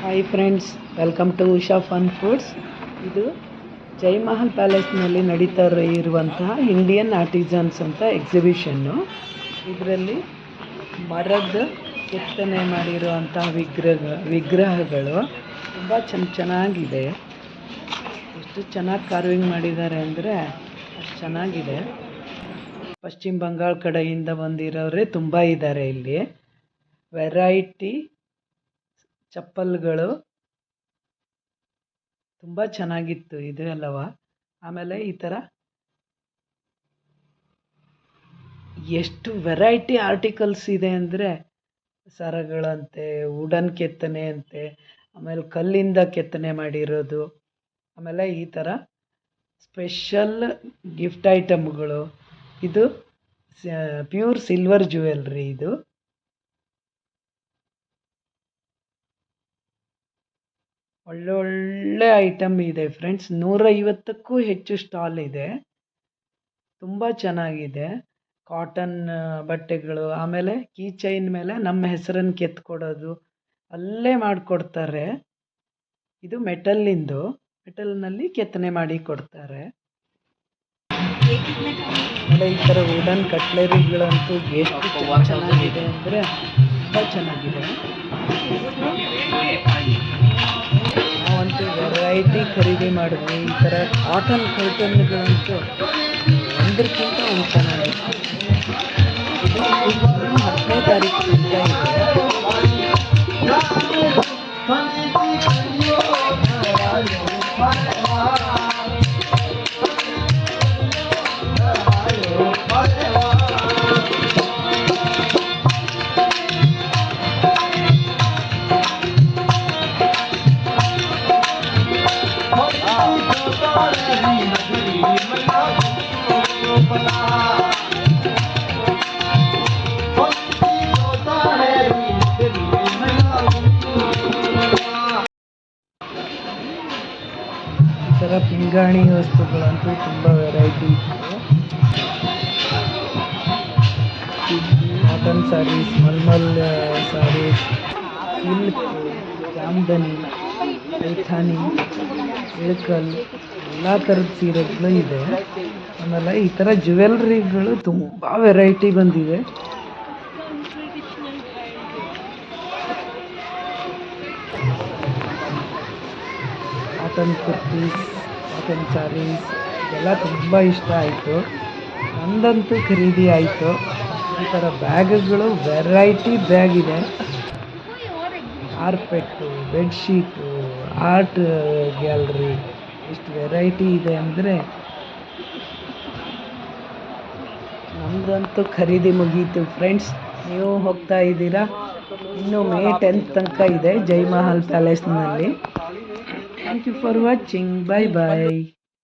Hi friends, welcome to Usha fun foods. ಇದು ಜೈಮಹಲ್ ಪ್ಯಾಲೇಸ್ನಲ್ಲಿ ನಡೀತಾ ಇರುವಂತಹ ಇಂಡಿಯನ್ ಆರ್ಟಿಸನ್ಸ್ ಅಂತ ಎಕ್ಸಿಬಿಷನ್ನು. ಇದರಲ್ಲಿ ಮರದ ಕೆತ್ತನೆ ಮಾಡಿರುವಂತಹ ವಿಗ್ರಹಗಳು ತುಂಬ ಚೆನ್ನಾಗಿದೆ. ಎಷ್ಟು ಚೆನ್ನಾಗಿ ಕಾರ್ವಿಂಗ್ ಮಾಡಿದ್ದಾರೆ ಅಂದರೆ ಅಷ್ಟು ಚೆನ್ನಾಗಿದೆ. ಪಶ್ಚಿಮ ಬಂಗಾಳ ಕಡೆಯಿಂದ ಬಂದಿರೋರೇ ತುಂಬ ಇದ್ದಾರೆ ಇಲ್ಲಿ. ವೆರೈಟಿ ಚಪ್ಪಲ್ಗಳು ತುಂಬ ಚೆನ್ನಾಗಿತ್ತು ಇದು ಅಲ್ಲವ. ಆಮೇಲೆ ಈ ಥರ ಎಷ್ಟು ವೆರೈಟಿ ಆರ್ಟಿಕಲ್ಸ್ ಇದೆ ಅಂದರೆ ಸರಗಳಂತೆ, ವುಡನ್ ಕೆತ್ತನೆ ಅಂತೆ, ಆಮೇಲೆ ಕಲ್ಲಿಂದ ಕೆತ್ತನೆ ಮಾಡಿರೋದು, ಆಮೇಲೆ ಈ ಥರ ಸ್ಪೆಷಲ್ ಗಿಫ್ಟ್ ಐಟಮ್ಗಳು. ಇದು ಪ್ಯೂರ್ ಸಿಲ್ವರ್ ಜ್ಯುವೆಲ್ರಿ. ಇದು ಒಳ್ಳೊಳ್ಳೆ ಐಟಮ್ ಇದೆ ಫ್ರೆಂಡ್ಸ್. 150ಕ್ಕೂ ಹೆಚ್ಚು ಸ್ಟಾಲ್ ಇದೆ. ತುಂಬ ಚೆನ್ನಾಗಿದೆ. ಕಾಟನ್ ಬಟ್ಟೆಗಳು, ಆಮೇಲೆ ಕೀ ಚೈನ್ ಮೇಲೆ ನಮ್ಮ ಹೆಸರನ್ನು ಕೆತ್ಕೊಡೋದು ಅಲ್ಲೇ ಮಾಡಿಕೊಡ್ತಾರೆ. ಇದು ಮೆಟಲ್ನಲ್ಲಿ ಕೆತ್ತನೆ ಮಾಡಿ ಕೊಡ್ತಾರೆ. ಆಮೇಲೆ ಈ ಥರ ವುಡನ್ ಕಟ್ಲರಿಗಳಂತೂ ಎಷ್ಟು ಚೆನ್ನಾಗಿದೆ ಅಂದರೆ ತುಂಬ ಚೆನ್ನಾಗಿದೆ. ನಾವಂತೂ ವೆರೈಟಿ ಖರೀದಿ ಮಾಡಿದ್ವಿ. ಈ ಥರ ಕಾಟನ್ ಕರ್ಟನ್ಗಳಂತೂ ಒಂದಕ್ಕಿಂತ ಒಂದು ಚೆನ್ನಾಗಿತ್ತು. ಇದು 10ನೇ ತಾರೀಕಿನಿಂದ ಇದೆ. ಈ ಥರ ಪಿಂಗಾಣಿ ವಸ್ತುಗಳಂತೂ ತುಂಬ ವೆರೈಟಿ ಇತ್ತು. ಕಾಟನ್ ಸ್ಯಾರೀಸ್, ಮಲ್ಮಲ್ ಸ್ಯಾರೀಸ್, ಸಿಲ್ಕ್, ಜಾಮ್ದನಿ, ಪೈಠಾನಿ, ಇಳಕಲ್, ಎಲ್ಲ ಥರದ ಸೀರೆಗಳು ಇದೆ. ಆಮೇಲೆ ಈ ಥರ ಜ್ಯುವೆಲ್ರಿಗಳು ತುಂಬ ವೆರೈಟಿ ಬಂದಿದೆ. ಕಾಟನ್ ಕುರ್ತೀಸ್, ಕಾಟನ್ ಸ್ಯಾರೀಸ್ ಇದೆಲ್ಲ ತುಂಬ ಇಷ್ಟ ಆಯಿತು. ನಂದಂತೂ ಖರೀದಿ ಆಯಿತು. ಈ ಥರ ಬ್ಯಾಗ್ಗಳು ವೆರೈಟಿ ಬ್ಯಾಗ್ ಇದೆ. ಕಾರ್ಪೆಟ್ಟು, ಬೆಡ್ಶೀಟು, ಆರ್ಟ್ ಗ್ಯಾಲರಿ, ಎಷ್ಟು ವೆರೈಟಿ ಇದೆ ಅಂದರೆ ನಮ್ಮದಂತೂ ಖರೀದಿ ಮುಗೀತು ಫ್ರೆಂಡ್ಸ್. ನೀವು ಹೋಗ್ತಾ ಇದ್ದೀರಾ? ಇನ್ನು ಮೇ 10th ತನಕ ಇದೆ ಜೈಮಹಲ್ ಪ್ಯಾಲೇಸ್ನಲ್ಲಿ. Thank you for watching. Bye bye.